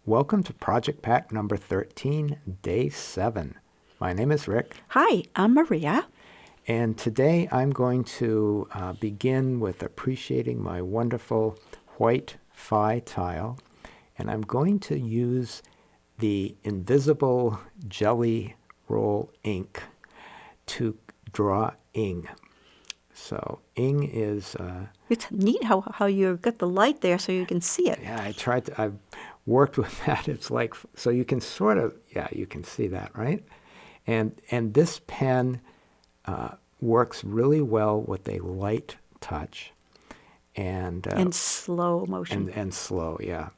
Welcome to Project Pack number 13, day 7. My name is Rick, Hi, I'm Maria. and today I'm going to begin with appreciating my wonderful white phi tile, and I'm going to use the invisible jelly roll ink to draw ing. So ing is It's neat how you got the light there so you can see it. yeah, I've worked with that. It's like, so you can sort of, yeah, you can see that, right? And this pen works really well with a light touch and In slow motion. and slow, yeah.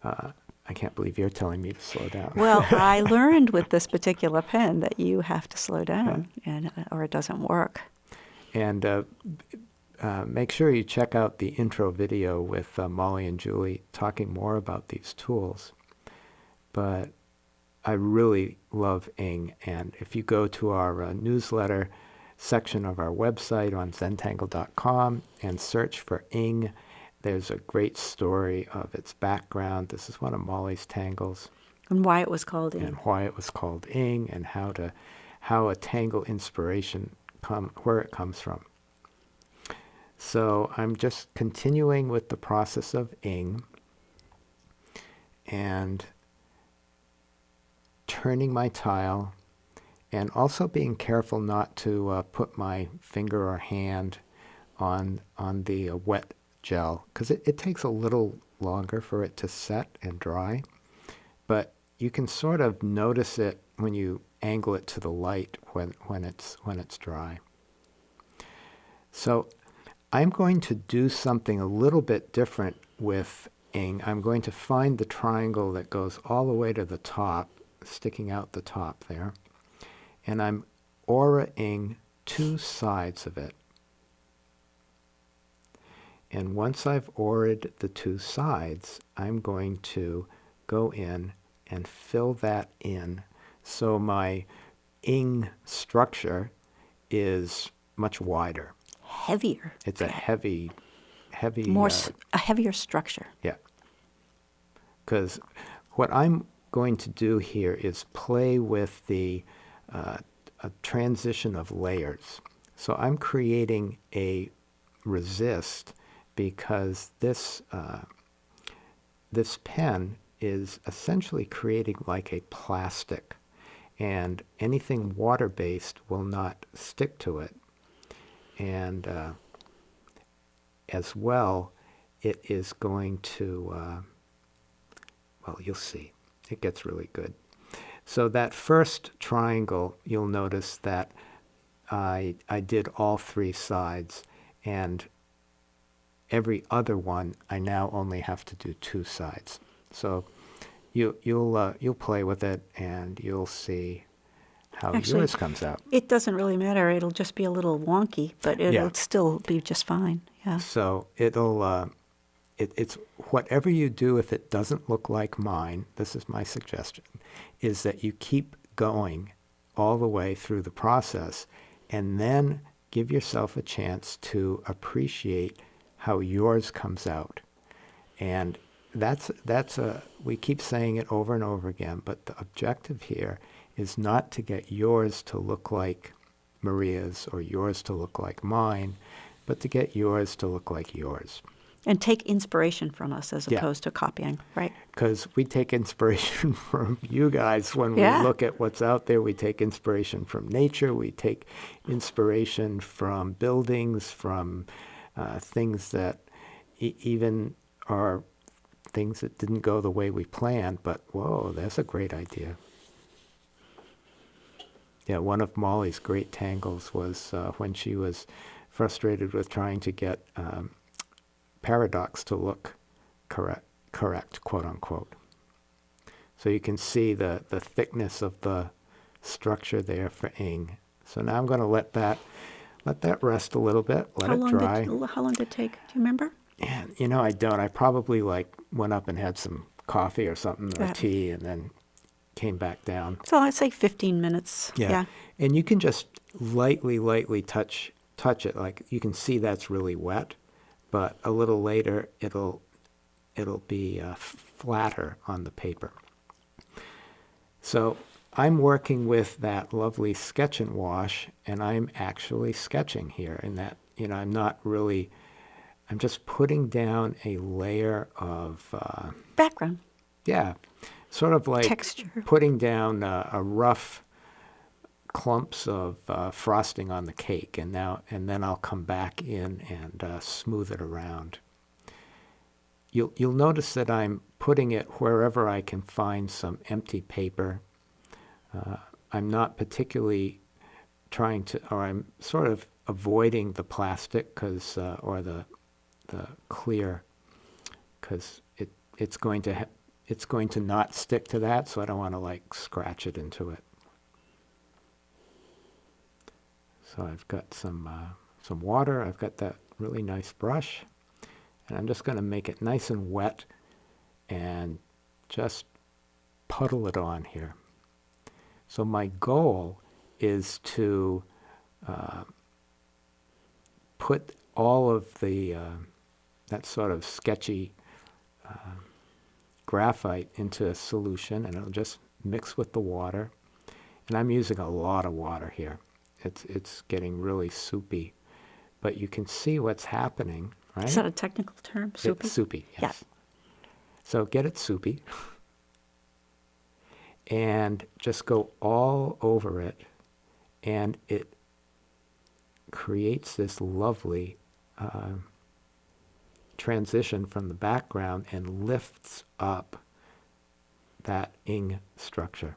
I can't believe you're telling me to slow down. Well, I learned with this particular pen that you have to slow down, or it doesn't work. And make sure you check out the intro video with Molly and Julie talking more about these tools. But I really love ing, and if you go to our newsletter section of our website on Zentangle.com and search for ing, there's a great story of its background. This is one of Molly's tangles. And why it was called ing. And why it was called ing, and how a tangle inspiration where it comes from. So I'm just continuing with the process of ing and turning my tile, and also being careful not to put my finger or hand on the wet gel, because it takes a little longer for it to set and dry, but you can sort of notice it when you angle it to the light when it's dry. So I'm going to do something a little bit different with ing. I'm going to find the triangle that goes all the way to the top, sticking out the top there, and I'm aura-ing two sides of it. And once I've aura'd the two sides, I'm going to go in and fill that in so my ing structure is much wider. Heavier. It's a heavy. A heavier structure. Yeah. Because what I'm going to do here is play with the a transition of layers. So I'm creating a resist because this pen is essentially creating like a plastic, and anything water-based will not stick to it. And as well, it is going to, well, you'll see. It gets really good. So that first triangle, you'll notice that I did all three sides, and every other one, I now only have to do two sides. So you'll play with it, and you'll see how Actually, yours comes out. It doesn't really matter. It'll just be a little wonky, but it'll still be just fine. Yeah. So it'll it's whatever you do, if it doesn't look like mine, this is my suggestion, is that you keep going all the way through the process, and then give yourself a chance to appreciate how yours comes out. And that's we keep saying it over and over again, but the objective here is not to get yours to look like Maria's or yours to look like mine, but to get yours to look like yours. And take inspiration from us as opposed to copying, right? Because we take inspiration from you guys when we look at what's out there. We take inspiration from nature. We take inspiration from buildings, from things that even are things that didn't go the way we planned, but whoa, that's a great idea. Yeah, one of Molly's great tangles was when she was frustrated with trying to get paradox to look correct, quote unquote. So you can see the thickness of the structure there for ing. So now I'm going to let that rest a little bit, let it dry. How long did it take? Do you remember? And I don't. I probably went up and had some coffee or something, or tea, and then came back down. So I'd say 15 minutes. Yeah. And you can just lightly touch it. Like you can see that's really wet, but a little later it'll be flatter on the paper. So I'm working with that lovely sketch and wash, and I'm actually sketching here in that, I'm not really, I'm just putting down a layer of, Background, yeah, sort of like texture. putting down a rough clumps of frosting on the cake, and then I'll come back in and smooth it around. You'll notice that I'm putting it wherever I can find some empty paper. I'm not particularly trying to, or I'm sort of avoiding the plastic or the clear, because it's going to not stick to that, so I don't want to like scratch it into it. So I've got some water. I've got that really nice brush, and I'm just going to make it nice and wet and just puddle it on here. So my goal is to put all of that sort of sketchy graphite into a solution, and it'll just mix with the water. And I'm using a lot of water here. It's getting really soupy, but you can see what's happening, right? Is that a technical term? Soupy? It's soupy, yes. Yeah. So get it soupy, and just go all over it, and it creates this lovely transition from the background and lifts up that ing structure.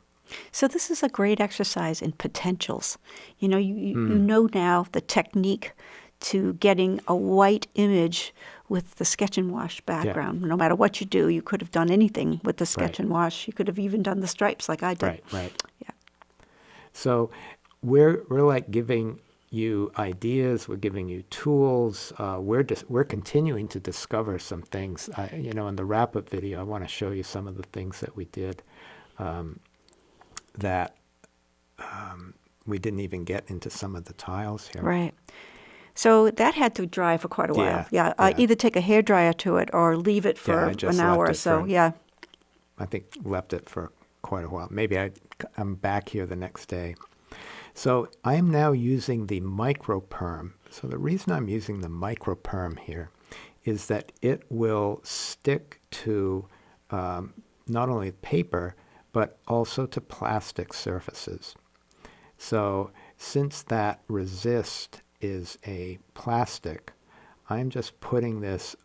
So this is a great exercise in potentials. You know now the technique to getting a white image with the sketch and wash background. No matter what you do, you could have done anything with the sketch and wash. You could have even done the stripes like I did. Right. Yeah. So we're like giving you ideas. We're giving you tools. We're continuing to discover some things. In the wrap-up video, I want to show you some of the things that we did that we didn't even get into some of the tiles here. Right. So that had to dry for quite a while. Yeah. Either take a hairdryer to it or leave it for an hour or so. I think left it for quite a while. Maybe I'm back here the next day. So I'm now using the micro perm. So the reason I'm using the micro perm here is that it will stick to not only paper, but also to plastic surfaces. So since that resist is a plastic, I'm just putting this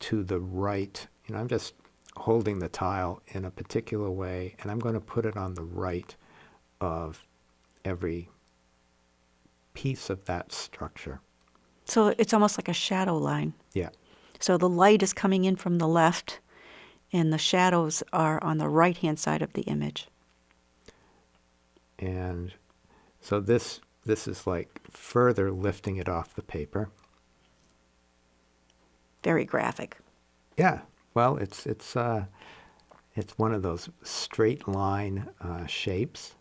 to the right. I'm just holding the tile in a particular way, and I'm going to put it on the right of every piece of that structure. So it's almost like a shadow line. Yeah. So the light is coming in from the left, and the shadows are on the right-hand side of the image. And so this is like further lifting it off the paper. Very graphic. Yeah. Well, it's one of those straight line shapes.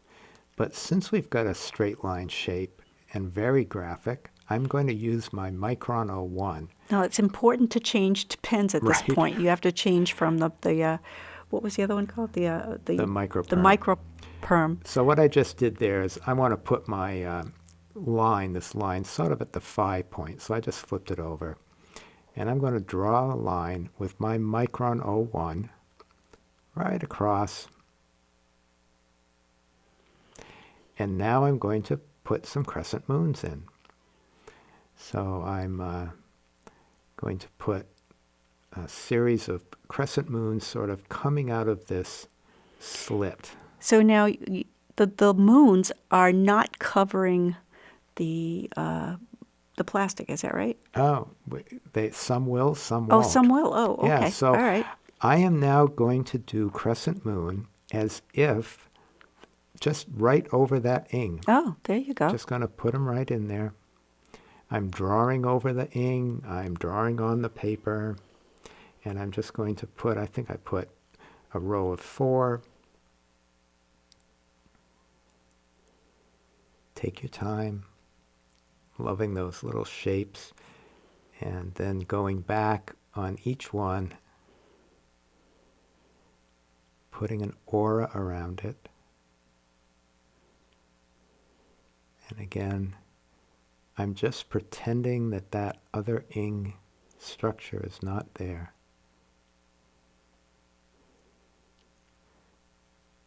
But since we've got a straight line shape and very graphic, I'm going to use my Micron 01. Now, it's important to change to pens at this point. You have to change from the what was the other one called? The micro the perm. micro perm. So what I just did there is I want to put my this line sort of at the 5 point. So I just flipped it over. And I'm going to draw a line with my Micron 01 right across. And now I'm going to put some crescent moons in. So I'm going to put a series of crescent moons sort of coming out of this slit. So now the moons are not covering the plastic, is that right? Oh, some will, some won't. Oh, some will. Oh, okay. Yeah, so all right. I am now going to do crescent moon as if just right over that ing. Oh, there you go. Just going to put them right in there. I'm drawing over the ing. I'm drawing on the paper. And I'm just going to put, I think I put a row of 4. Take your time. Loving those little shapes. And then going back on each one putting an aura around it. And again, I'm just pretending that that other ing structure is not there.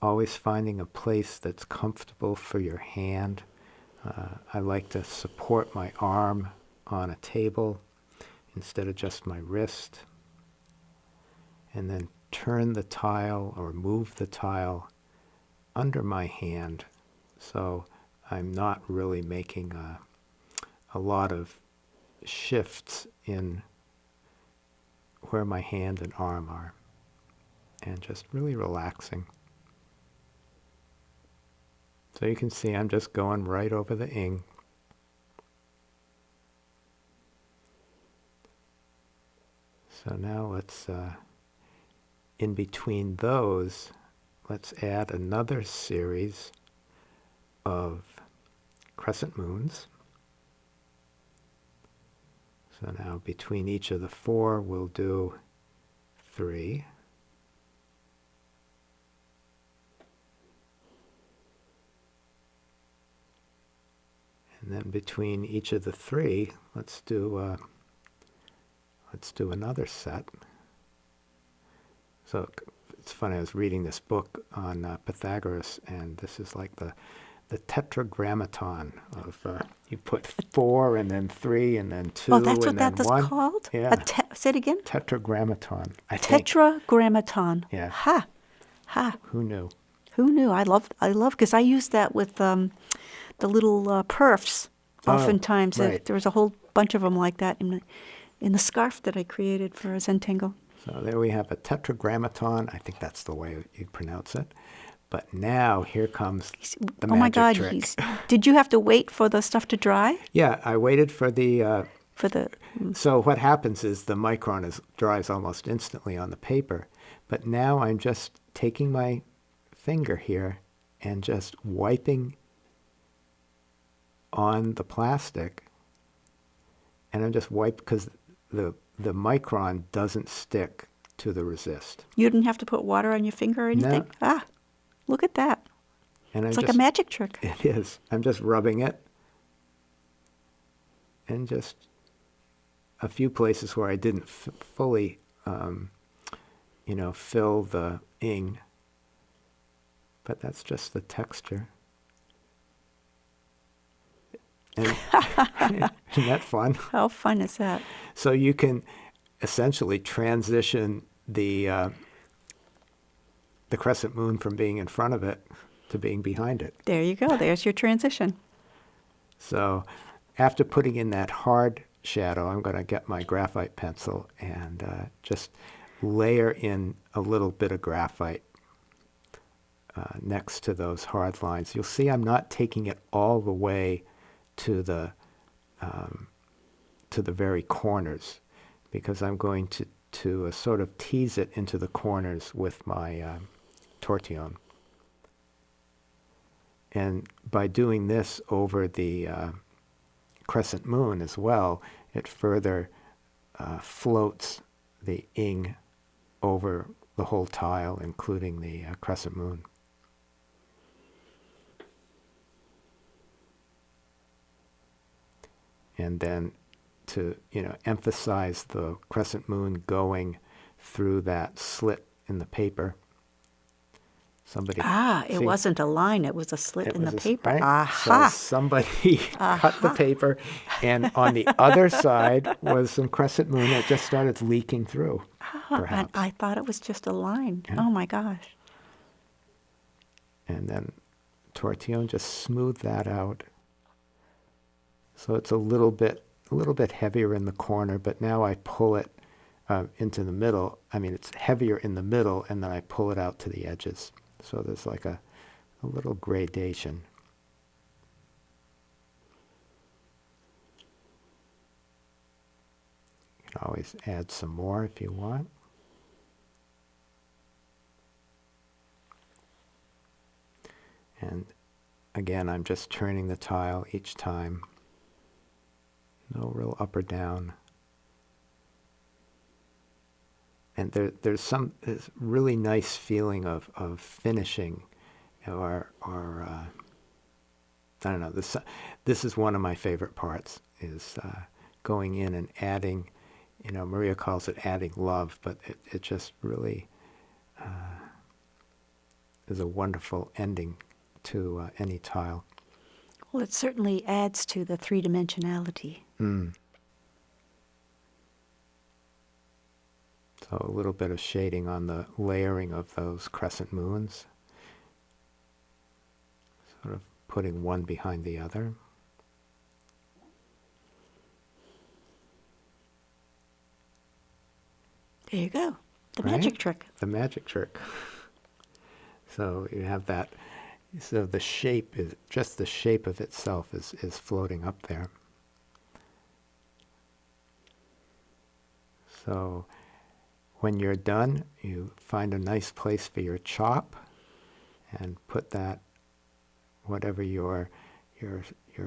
Always finding a place that's comfortable for your hand. I like to support my arm on a table instead of just my wrist. And then turn the tile or move the tile under my hand, so I'm not really making a lot of shifts in where my hand and arm are, and just really relaxing. So you can see I'm just going right over the ing. So now let's, in between those, let's add another series of crescent moons. So now between each of the four, we'll do 3. And then between each of the 3, let's do another set. So it's funny, I was reading this book on Pythagoras, and this is like the tetragrammaton of you put 4 and then 3 and then 2 Oh, that's and what then that is 1. called? Yeah. Say it again? Tetragrammaton, I think. Tetragrammaton. Yeah. Ha. Ha. Who knew? Who knew? I love, because I use that with the little perfs. Oh, Oftentimes, right. there was a whole bunch of them like that in the scarf that I created for Zentangle. So there we have a tetragrammaton. I think that's the way you pronounce it. But now here comes the Oh my magic God! trick. Did you have to wait for the stuff to dry? Yeah, I waited for the. For the. So what happens is the micron dries almost instantly on the paper. But now I'm just taking my finger here and just wiping on the plastic. And I'm just wiping because the micron doesn't stick to the resist. You didn't have to put water on your finger or anything? No. Ah, look at that. And It's like a magic trick. It is. I'm just rubbing it. And just a few places where I didn't fully, fill the ing. But that's just the texture. And isn't that fun? How fun is that? So you can essentially transition the crescent moon from being in front of it to being behind it. There you go. There's your transition. So after putting in that hard shadow, I'm going to get my graphite pencil and just layer in a little bit of graphite next to those hard lines. You'll see I'm not taking it all the way to the very corners, because I'm going to sort of tease it into the corners with my tortillon. And by doing this over the crescent moon as well, it further floats the ing over the whole tile, including the crescent moon. And then to emphasize the crescent moon going through that slit in the paper. It wasn't a line, it was a slit in the paper. Right? Aha! So somebody cut the paper, and on the other side was some crescent moon that just started leaking through, And perhaps. I thought it was just a line. Yeah. Oh my gosh. And then tortillon just smoothed that out. So it's a little bit heavier in the corner, but now I pull it into the middle. I mean, it's heavier in the middle, and then I pull it out to the edges. So there's like a little gradation. You can always add some more if you want. And again, I'm just turning the tile each time. No real up or down. And there's this really nice feeling of finishing, or I don't know. This is one of my favorite parts, is going in and adding. Maria calls it adding love, but it just really is a wonderful ending to any tile. Well, it certainly adds to the three-dimensionality. Mm. So a little bit of shading on the layering of those crescent moons, sort of putting one behind the other. There you go. The Right? magic trick. The magic trick. So you have that. So the shape is just the shape of itself is floating up there. So when you're done, you find a nice place for your chop and put that, whatever your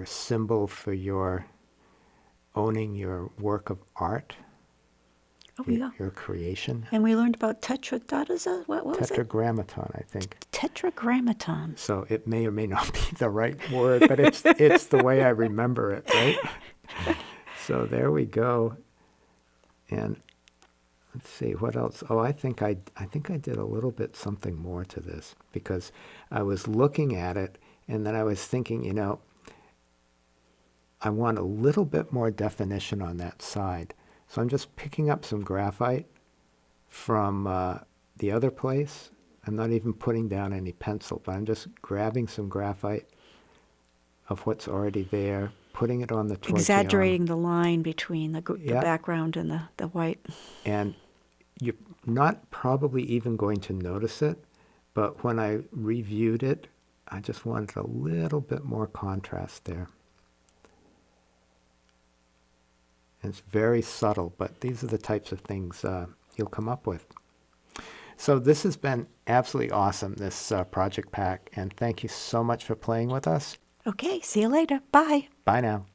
symbol for your owning your work of art, Oh, yeah. your creation. And we learned about what was it? Tetragrammaton, I think. Tetragrammaton. So it may or may not be the right word, but it's the way I remember it, right? So there we go. And let's see what else. Oh, I think I did a little bit something more to this, because I was looking at it and then I was thinking, I want a little bit more definition on that side. So I'm just picking up some graphite from the other place. I'm not even putting down any pencil, but I'm just grabbing some graphite of what's already there, putting it on the tortillon. Exaggerating the line between the background and the white. And you're not probably even going to notice it, but when I reviewed it, I just wanted a little bit more contrast there. And it's very subtle, but these are the types of things you'll come up with. So this has been absolutely awesome, this project pack, and thank you so much for playing with us. Okay, see you later. Bye. Bye now.